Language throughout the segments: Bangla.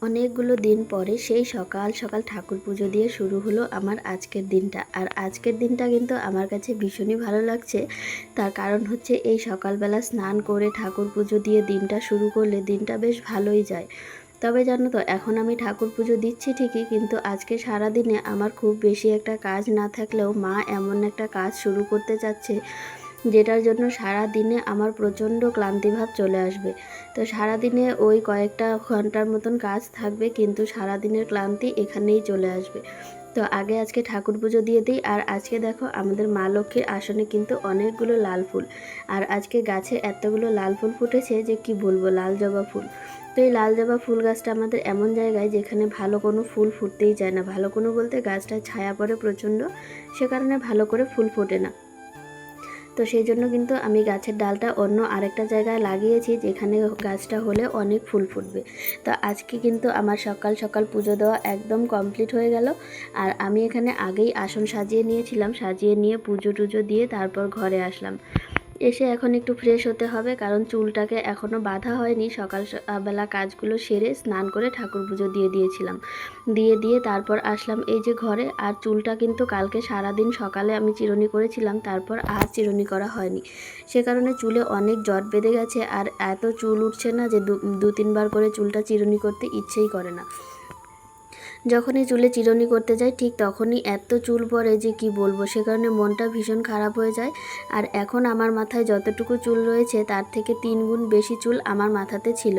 অনেকগুলো দিন পরে সেই সকাল সকাল ঠাকুর পুজো দিয়ে শুরু হলো আমার আজকের দিনটা। আর আজকের দিনটা কিন্তু আমার কাছে ভীষণই ভালো লাগছে। তার কারণ হচ্ছে এই সকালবেলা স্নান করে ঠাকুর পুজো দিয়ে দিনটা শুরু করলে দিনটা বেশ ভালোই যায়। তবে জানো তো, এখন আমি ঠাকুর পুজো দিচ্ছি ঠিকই, কিন্তু আজকে সারাদিনে আমার খুব বেশি একটা কাজ না থাকলেও মা এমন একটা কাজ শুরু করতে চাচ্ছে যেটার জন্য সারা দিনে আমার প্রচণ্ড ক্লান্তিভাব চলে আসবে। তো সারাদিনে ওই কয়েকটা ঘন্টার মতন কাজ থাকবে, কিন্তু সারাদিনের ক্লান্তি এখানেই চলে আসবে। তো আগে আজকে ঠাকুর পুজো দিয়ে দিই। আর আজকে দেখো, আমাদের মা লক্ষ্মীর আসনে কিন্তু অনেকগুলো লাল ফুল, আর আজকে গাছে এতগুলো লাল ফুল ফুটেছে যে কি বলবো, লাল জবা ফুল। তো এই লাল জবা ফুল গাছটা আমাদের এমন জায়গায় যেখানে ভালো কোনো ফুল ফুটতেই চায় না, ভালো কোনো বলতে গাছটায় ছায়া পড়ে প্রচণ্ড, সে কারণে ভালো করে ফুল ফোটে না। তো সেই জন্য কিন্তু আমি গাছের ডালটা অন্য আরেকটা জায়গায় লাগিয়েছি, যেখানে গাছটা হলে অনেক ফুল ফুটবে। তো আজকে কিন্তু আমার সকাল সকাল পুজো দেওয়া একদম কমপ্লিট হয়ে গেল। আর আমি এখানে আগেই আসন সাজিয়ে নিয়েছিলাম, সাজিয়ে নিয়ে পুজো টুজো দিয়ে তারপর ঘরে আসলাম। এসে এখন একটু ফ্রেশ হতে হবে, কারণ চুলটাকে এখনও বাঁধা হয়নি। সকালবেলা কাজগুলো সেরে স্নান করে ঠাকুর পুজো দিয়ে দিয়েছিলাম, দিয়ে তারপর আসলাম এই যে ঘরে। আর চুলটা কিন্তু কালকে সারাদিন সকালে আমি চিরুনি করেছিলাম, তারপর আর চিরুনি করা হয়নি। সে কারণে চুলে অনেক জট বেঁধে গেছে, আর এত চুল উঠছে না যে দু তিনবার করে চুলটা চিরুনি করতে ইচ্ছেই করে না। যখনই চুলে চিরুনি করতে যাই ঠিক তখনই এত চুল পড়ে যে কি বলবো, সে কারণে মনটা ভীষণ খারাপ হয়ে যায়। আর এখন আমার মাথায় যতটুকু চুল রয়েছে তার থেকে 3 গুণ বেশি চুল আমার মাথাতে ছিল,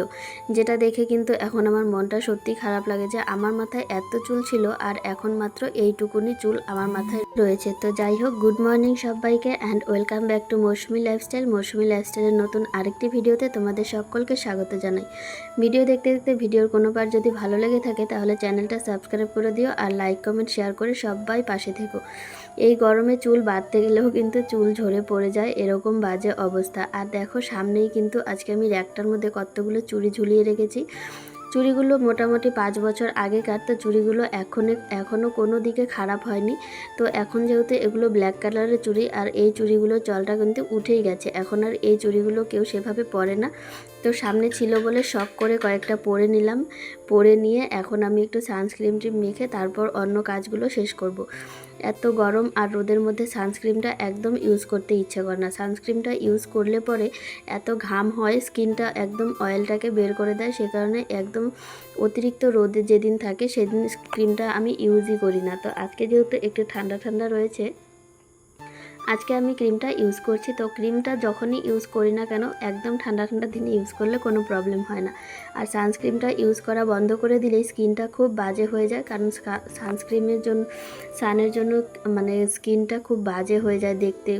যেটা দেখে কিন্তু এখন আমার মনটা সত্যি খারাপ লাগে যে আমার মাথায় এত চুল ছিল আর এখন মাত্র এইটুকুনি চুল আমার মাথায় রয়েছে। তো যাই হোক, গুড মর্নিং সবাইকে and welcome back to Mousumi lifestyle. Mousumi লাইফস্টাইলের নতুন আরেকটি ভিডিওতে তোমাদের সকলকে স্বাগত জানাই। ভিডিও দেখতে দেখতে ভিডিওর কোনো পার্ট যদি ভালো লেগে থাকে তাহলে চ্যানেলটা সাবস্ক্রাইব করে দিও, আর লাইক কমেন্ট শেয়ার করে সবাই পাশে থেকো। এই গরমে চুল বাঁধতে গেলেও কিন্তু চুল ঝরে পড়ে যায়, এরকম বাজে অবস্থা। আর দেখো, সামনেই কিন্তু আজকে আমি র্যাকটার মধ্যে কতগুলো চুড়ি ঝুলিয়ে রেখেছি। চুড়িগুলো মোটামুটি 5 বছর আগেকার, তো চুড়িগুলো এখনও কোনো দিকে খারাপ হয়নি। তো এখন যেহেতু এগুলো ব্ল্যাক কালারের চুড়ি, আর এই চুড়িগুলোর জলটা কিন্তু উঠেই গেছে, এখন আর এই চুড়িগুলো কেউ সেভাবে পরে না। তো সামনে ছিল বলে শখ করে কয়েকটা পরে নিলাম। পরে নিয়ে এখন আমি একটু সানস্ক্রিন মেখে তারপর অন্য কাজগুলো শেষ করব। এত গরম আর রোদের মধ্যে সানস্ক্রিনটা একদম ইউজ করতে ইচ্ছে করে না। সানস্ক্রিনটা ইউজ করলে পরে এত ঘাম হয়, স্কিনটা একদম অয়েলটাকে বের করে দেয়। সে কারণে একদম অতিরিক্ত রোদে যেদিন থাকে সেদিন ক্রিমটা আমি ইউজই করি না। তো আজকে যেহেতু একটু ঠান্ডা ঠান্ডা রয়েছে, আজকে আমি ক্রিমটা ইউজ করছি। তো ক্রিমটা যখনই ইউজ করি না কেন, একদম ঠান্ডা ঠান্ডা দিনে ইউজ করলে কোনো প্রবলেম হয় না। আর সানস্ক্রিনটা ইউজ করা বন্ধ করে দিলেই স্কিনটা খুব বাজে হয়ে যায়, কারণ সানের জন্য মানে স্কিনটা খুব বাজে হয়ে যায় দেখতে,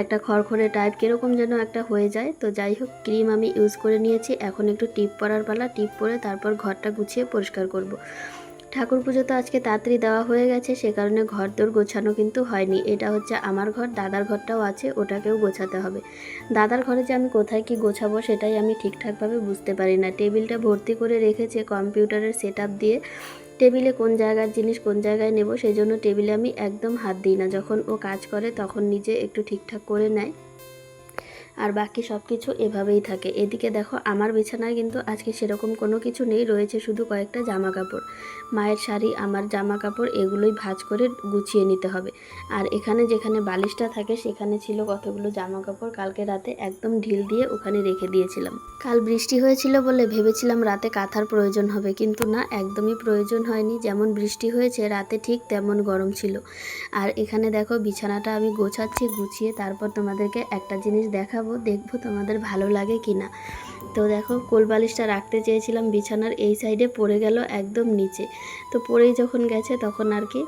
একটা খড়খড়ে টাইপ কীরকম যেন একটা হয়ে যায়। তো যাই হোক, ক্রিম আমি ইউজ করে নিয়েছি, এখন একটু টিপ পরার পালা। টিপ পরে তারপর ঘরটা গুছিয়ে পরিষ্কার করব। ঠাকুর পুজো তো আজকে তাড়াতাড়ি দেওয়া হয়ে গেছে, সে কারণে ঘর দোর গোছানো কিন্তু হয়নি। এটা হচ্ছে আমার ঘর, দাদার ঘরটাও আছে, ওটাকেও গোছাতে হবে। দাদার ঘরে যে আমি কোথায় কি গোছাবো সেটাই আমি ঠিকঠাকভাবে বুঝতে পারি না। টেবিলটা ভর্তি করে রেখেছে কম্পিউটারের সেটআপ দিয়ে। টেবিলে কোন জায়গার জিনিস কোন জায়গায় নেব সেই জন্য টেবিলে আমি একদম হাত দিই না। যখন ও কাজ করে তখন নিজে একটু ঠিকঠাক করে নেয়, আর বাকি সব কিছু এভাবেই থাকে। এদিকে দেখো, আমার বিছানায় কিন্তু আজকে সেরকম কোনো কিছু নেই, রয়েছে শুধু কয়েকটা জামা কাপড়, মায়ের শাড়ি, আমার জামা কাপড়, এগুলোই ভাঁজ করে গুছিয়ে নিতে হবে। আর এখানে যেখানে বালিশটা থাকে সেখানে ছিল কতগুলো জামা কাপড়, কালকে রাতে একদম ঢিল দিয়ে ওখানে রেখে দিয়েছিলাম। কাল বৃষ্টি হয়েছিল বলে ভেবেছিলাম রাতে কাঁথার প্রয়োজন হবে, কিন্তু না, একদমই প্রয়োজন হয়নি। যেমন বৃষ্টি হয়েছে রাতে ঠিক তেমন গরম ছিল। আর এখানে দেখো, বিছানাটা আমি গোছাচ্ছি, গুছিয়ে তারপর তোমাদেরকে একটা জিনিস দেখাবো, দেখবো তোমাদের ভালো লাগে কি না। তো দেখো, কোলবালিশটা রাখতে চেয়েছিলাম বিছানার এই সাইডে, পড়ে গেল একদম নিচে। তো পড়েই যখন গেছে তখন আর কি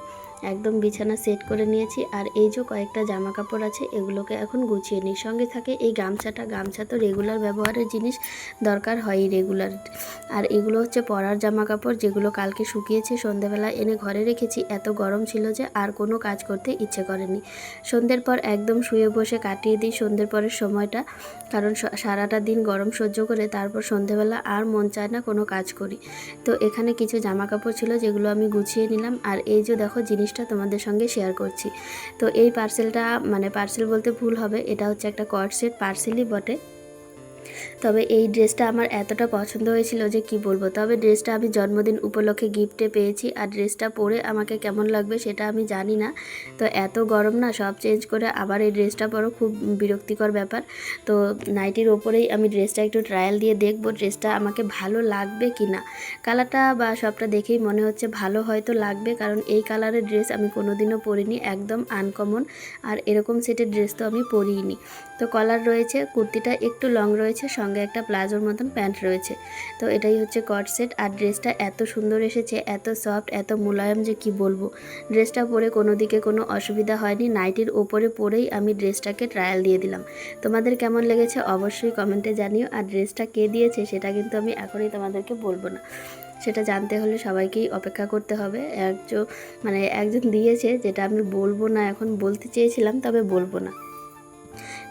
একদম বিছানা সেট করে নিয়েছি। আর এই যে কয়েকটা জামা কাপড় আছে এগুলোকে এখন গুছিয়ে নিই। সঙ্গে থাকে এই গামছাটা। গামছা তো রেগুলার ব্যবহারের জিনিস, দরকার হয়ই রেগুলার। আর এগুলো হচ্ছে পরার জামা কাপড়, যেগুলো কালকে শুকিয়েছে, সন্ধেবেলা এনে ঘরে রেখেছি। এত গরম ছিল যে আর কোনো কাজ করতে ইচ্ছে করেনি। সন্ধ্যের পর একদম শুয়ে বসে কাটিয়ে দিই সন্ধ্যের পরের সময়টা, কারণ সারাটা দিন গরম সহ্য করে তারপর সন্ধেবেলা আর মন চায় না কোনো কাজ করি। তো এখানে কিছু জামা কাপড় ছিল যেগুলো আমি গুছিয়ে নিলাম। আর এই যে দেখো, জিনিসটা তোমাদের সঙ্গে শেয়ার করছি। তো এই পার্সেলটা, মানে পার্সেল বলতে ভুল হবে, এটা হচ্ছে একটা কর্ড সেট, পার্সেলই বটে। তবে এই ড্রেসটা আমার এতটা পছন্দ হয়েছিল যে কি বলবো। তবে ড্রেসটা আমি জন্মদিন উপলক্ষে গিফটে পেয়েছি, আর ড্রেসটা পরে আমাকে কেমন লাগবে সেটা আমি জানি না। তো এত গরম না, সব চেঞ্জ করে আবার এই ড্রেসটা পরো, খুব বিরক্তিকর ব্যাপার। তো নাইটির ওপরেই আমি ড্রেসটা একটু ট্রায়াল দিয়ে দেখবো ড্রেসটা আমাকে ভালো লাগবে কি না। কালারটা বা সবটা দেখেই মনে হচ্ছে ভালো হয়তো লাগবে, কারণ এই কালারের ড্রেস আমি কোনোদিনও পরিনি, একদম আনকমন। আর এরকম সেটের ড্রেস তো আমি পরিনি। তো কলার রয়েছে, কুর্তিটা একটু লং রয়েছে, সঙ্গে একটা প্লাজোর মতন প্যান্ট রয়েছে। তো এটাই হচ্ছে কট সেট। আর ড্রেসটা এত সুন্দর এসেছে, এত সফট, এত মোলায়েম যে কি বলবো। ড্রেসটা পরে কোনো দিকে কোনো অসুবিধা হয়নি। নাইটির ওপরে পরেই আমি ড্রেসটাকে ট্রায়াল দিয়ে দিলাম। তোমাদের কেমন লেগেছে অবশ্যই কমেন্টে জানিও। আর ড্রেসটা কে দিয়েছে সেটা কিন্তু আমি এখনই তোমাদেরকে বলবো না, সেটা জানতে হলে সবাইকেই অপেক্ষা করতে হবে। একজন দিয়েছে, যেটা আমি বলবো না, এখন বলতে চেয়েছিলাম তবে বলবো না।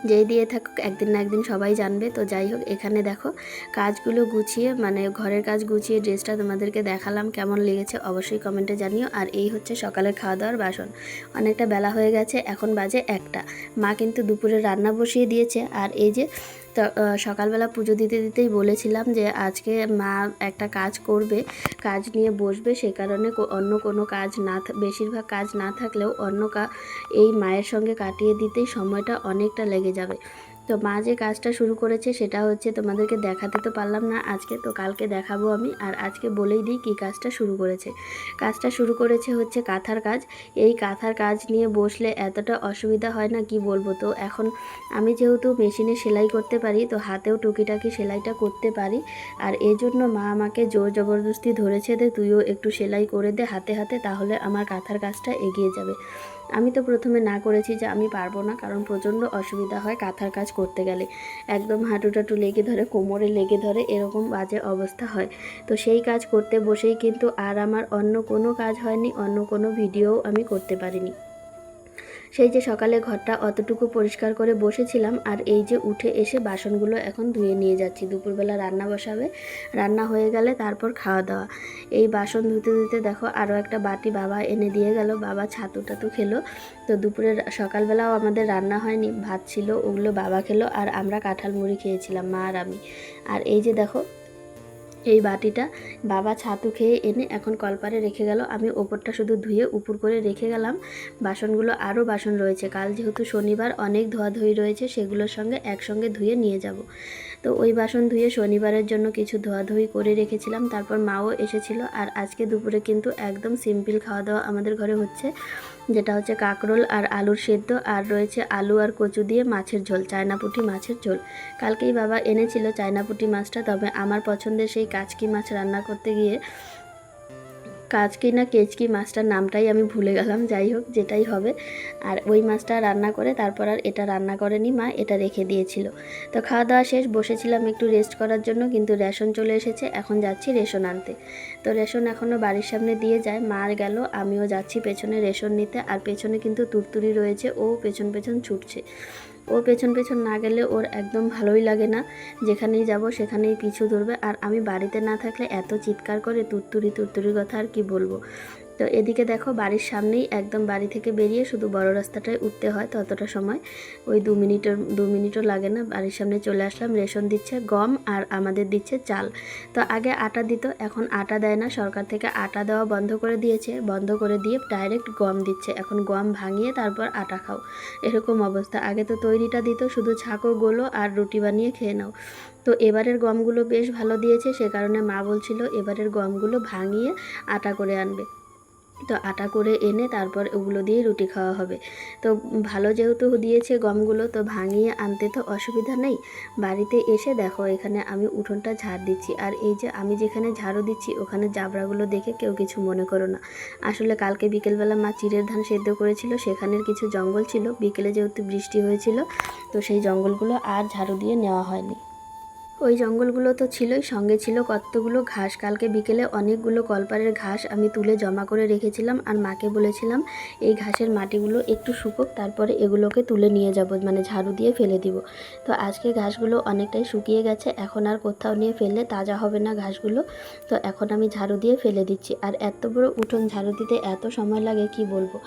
যেই দিয়ে থাকুক একদিন না একদিন সবাই জানবে। তো যাই হোক, এখানে দেখো কাজগুলো গুছিয়ে, ঘরের কাজ গুছিয়ে ড্রেসটা তোমাদেরকে দেখালাম, কেমন লেগেছে অবশ্যই কমেন্টে জানিও। আর এই হচ্ছে সকালের খাওয়া দাওয়ার বাসন। অনেকটা বেলা হয়ে গেছে, এখন বাজে 1টা। মা কিন্তু দুপুরে রান্না বসিয়ে দিয়েছে। আর এই যে সকালবেলা পুজো দিতে দিতেই বলেছিলাম যে আজকে মা একটা কাজ করবে, কাজ নিয়ে বসবে, সে কারণে অন্য কোনো কাজ বেশিরভাগ কাজ না থাকলেও এই মায়ের সঙ্গে কাটিয়ে দিতেই সময়টা অনেকটা লেগে যাবে। তো মা যে কাজটা শুরু করেছে সেটা হচ্ছে, তোমাদেরকে দেখাতে তো পারলাম না আজকে, তো কালকে দেখাবো আমি। আর আজকে বলেই দিই কী কাজটা শুরু করেছে। কাজটা শুরু করেছে হচ্ছে কাঁথার কাজ। এই কাঁথার কাজ নিয়ে বসলে এতটা অসুবিধা হয় না কি বলবো। তো এখন আমি যেহেতু মেশিনে সেলাই করতে পারি, তো হাতেও টুকিটাকি সেলাইটা করতে পারি। আর এই জন্য মা আমাকে জোর জবরদস্তি ধরেছে যে তুইও একটু সেলাই করে দে হাতে হাতে, তাহলে আমার কাঁথার কাজটা এগিয়ে যাবে। আমি তো প্রথমে না করেছি যে আমি পারবো না, কারণ প্রচণ্ড অসুবিধা হয় কাঁথার কাজ করতে গেলে। একদম হাঁটু টাটু লেগে ধরে, কোমরে লেগে ধরে, এরকম বাজে অবস্থা হয়। তো সেই কাজ করতে বসেই কিন্তু আর আমার অন্য কোনো কাজ হয়নি, অন্য কোনো ভিডিও আমি করতে পারিনি। সেই যে সকালে ঘরটা অতটুকু পরিষ্কার করে বসেছিলাম, আর এই যে উঠে এসে বাসনগুলো এখন ধুয়ে নিয়ে যাচ্ছি। দুপুরবেলা রান্না বসাবে, রান্না হয়ে গেলে তারপর খাওয়া দাওয়া। এই বাসন ধুতে ধুতে দেখো আরও একটা বাটি বাবা এনে দিয়ে গেল, বাবা ছাতু টাতু খেলো। তো সকালবেলাও আমাদের রান্না হয়নি, ভাত ছিল, ওগুলো বাবা খেলো, আর আমরা কাঁঠাল মুড়ি খেয়েছিলাম মা আর আমি। আর এই যে দেখো এই বাটিটা বাবা ছাতু খেয়ে এনে এখন কলপারে রেখে গেল, আমি ওপরটা শুধু ধুয়ে উপর করে রেখে গেলাম। বাসনগুলো আরও বাসন রয়েছে, কাল যেহেতু শনিবার অনেক ধোয়াধুয়ি রয়েছে, সেগুলোর সঙ্গে একসঙ্গে ধুয়ে নিয়ে যাব। তো ওই বাসন ধুয়ে শনিবারের জন্য কিছু ধোয়াধুয়ি করে রেখেছিলাম। তারপর মাও এসেছিল। আর আজকে দুপুরে কিন্তু একদম সিম্পল খাওয়া দাওয়া আমাদের ঘরে হচ্ছে, যেটা হচ্ছে কাঁকরোল আর আলুর সেদ্ধ, আর রয়েছে আলু আর কচু দিয়ে মাছের ঝোল, চায়না পুঁটি মাছের ঝোল। কালকেই বাবা এনেছিল চায়না পুঁটি মাছটা, তবে আমার পছন্দের সেই কাচকি মাছ রান্না করতে গিয়ে কাচকি না কেচকি মাছটার নামটাই আমি ভুলে গেলাম, যাই হোক যেটাই হবে। আর ওই মাছটা রান্না করে তারপর আর এটা রান্না করেনি মা, এটা রেখে দিয়েছিল। তো খাওয়া দাওয়া শেষ, বসেছিলাম একটু রেস্ট করার জন্য, কিন্তু রেশন চলে এসেছে, এখন যাচ্ছি রেশন আনতে। তো রেশন এখনও বাড়ির সামনে দিয়ে যায়, মা গেল, আমিও যাচ্ছি পেছনে রেশন নিতে। আর পেছনে কিন্তু তুরতুরি রয়েছে, ও পেছন পেছন ছুটছে। ও পেছন পেছন না গেলে ওর একদম ভালোই লাগে না, যেখানেই যাব সেখানেই পিছু ধরবে। আর আমি বাড়িতে না থাকলে এত চিৎকার করে, তুরতুরির কথা আর কি বলবো। তো এদিকে দেখো বাড়ির সামনেই, একদম বাড়ি থেকে বেরিয়ে শুধু বড় রাস্তাটায় উঠতে হয়, ততটা সময় ওই 2 মিনিটও লাগে না, বাড়ির সামনে চলে আসলাম। রেশন দিচ্ছে গম আর আমাদের দিচ্ছে চাল। তো আগে আটা দিত, এখন আটা দেয় না, সরকার থেকে আটা দেওয়া বন্ধ করে দিয়েছে, বন্ধ করে দিয়ে ডাইরেক্ট গম দিচ্ছে। এখন গম ভাঙিয়ে তারপর আটা খাও, এরকম অবস্থা। আগে তো তৈরিটা দিত, শুধু ছাঁকো গোলো আর রুটি বানিয়ে খেয়ে নাও। তো এবারের গমগুলো বেশ ভালো দিয়েছে, সে কারণে মা বলছিল এবারের গমগুলো ভাঙিয়ে আটা করে আনবে। তো আটা করে এনে তারপর ওগুলো দিয়ে রুটি খাওয়া হবে। তো ভালো যেহেতু দিয়েছে গমগুলো, তো ভাঙিয়ে আনতে তো অসুবিধা নেই। বাড়িতে এসে দেখো এখানে আমি উঠোনটা ঝাড় দিচ্ছি, আর এই যে আমি যেখানে ঝাড়ু দিচ্ছি ওখানে জাবড়াগুলো দেখে কেউ কিছু মনে করো না। আসলে কালকে বিকেলবেলা মা চিড়ের ধান সেদ্ধ করেছিল, সেখানের কিছু জঙ্গল ছিল, বিকেলে যেহেতু বৃষ্টি হয়েছিল, তো সেই জঙ্গলগুলো আর ঝাড়ু দিয়ে নেওয়া হয়নি। ওই জঙ্গলগুলো তো ছিলই, সঙ্গে ছিল কতগুলো ঘাস। কালকে বিকেলে অনেকগুলো কলপারের ঘাস আমি তুলে জমা করে রেখেছিলাম, আর মাকে বলেছিলাম এই ঘাসের মাটিগুলো একটু শুকোক, তারপরে এগুলোকে তুলে নিয়ে যাব, ঝাড়ু দিয়ে ফেলে দিব। তো আজকে ঘাসগুলো অনেকটাই শুকিয়ে গেছে, এখন আর কোথাও নিয়ে ফেললে তাজা হবে না ঘাসগুলো। তো এখন আমি ঝাড়ু দিয়ে ফেলে দিচ্ছি। আর এত বড় উঠোন ঝাড়ু দিতে এত সময় লাগে কি বলবো।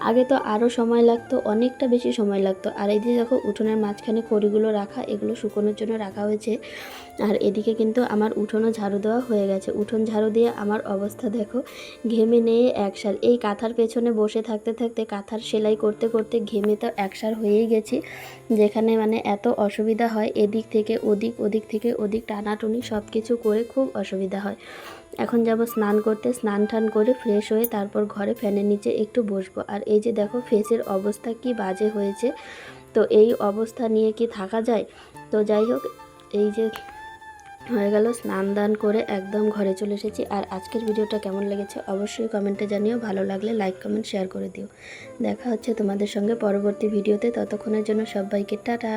আগে তো আরও সময় লাগতো, অনেকটা বেশি সময় লাগতো। আর এই যে দেখো উঠোনের মাঝখানে খড়িগুলো রাখা, এগুলো শুকোনোর জন্য রাখা হয়েছে। আর এদিকে কিন্তু আমার উঠোনও ঝাড়ু দেওয়া হয়ে গেছে। উঠোন ঝাড়ু দিয়ে আমার অবস্থা দেখো, ঘেমে নিয়ে একসার। এই কাঁথার পেছনে বসে থাকতে থাকতে, কাঁথার সেলাই করতে করতে ঘেমে তো একসার হয়েই গেছি। যেখানে মানে এত অসুবিধা হয়, এদিক থেকে ওদিক, ওদিক থেকে ওদিক টানাটুনি সব কিছু করে খুব অসুবিধা হয়। এখন যাব স্নান করতে, স্নান টান করে ফ্রেশ হয়ে তারপর ঘরে ফ্যানের নিচে একটু বসবো। আর এই যে দেখো ফেসের অবস্থা কি বাজে হয়েছে, তো এই অবস্থা নিয়ে কি থাকা যায়? তো যাই হোক, এই যে হয়ে গেল, স্নান দান করে একদম ঘরে চলে এসেছি। আর আজকের ভিডিওটা কেমন লেগেছে অবশ্যই কমেন্টে জানিও, ভালো লাগলে লাইক কমেন্ট শেয়ার করে দিও। দেখা হচ্ছে তোমাদের সঙ্গে পরবর্তী ভিডিওতে, ততক্ষণের জন্য সবাইকে টাটা।